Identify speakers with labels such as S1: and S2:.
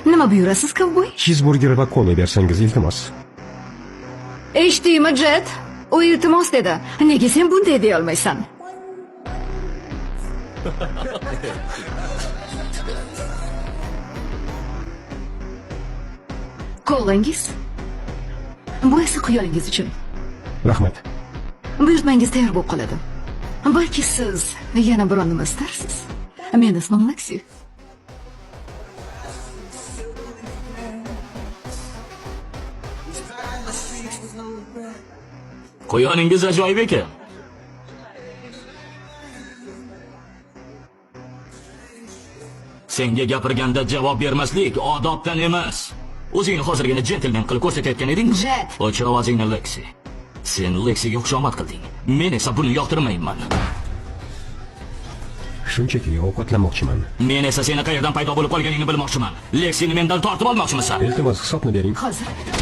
S1: Nima buyurasiz, kovboy?
S2: Cheeseburger va kola bersangiz iltimos.
S1: Eshitdingmi, Jet? U iltimos dedi. Nega sen bunday deya olmaysan? Kolangiz? Bu esa quyoningiz uchun.
S2: Rahmat.
S1: Buyurtmangiz tayyor bo'lib qoladi. Balki siz yana biron nima istarsiz. Meni ismim Lexi.
S3: Quyoningiz ajoyib ekan. Senga gapirganda javob bermaslik odobdan emas. O'zingni hozirgina jentelmen qilib ko'rsatayotgan eding.
S1: Jet.
S3: O'chir ovozingni, Lexi. Sen Lexiga xushomad qilding. Men esa buni yoqtirmayman.
S2: Shunchaki ovqatlanmoqchiman.
S3: Men esa seni qayerdan paydo bo'lib qolganingni bilmoqchiman. Lexini mendan tortib olmoqchimisan?
S2: Iltimos hisobni bering.
S1: Hozir.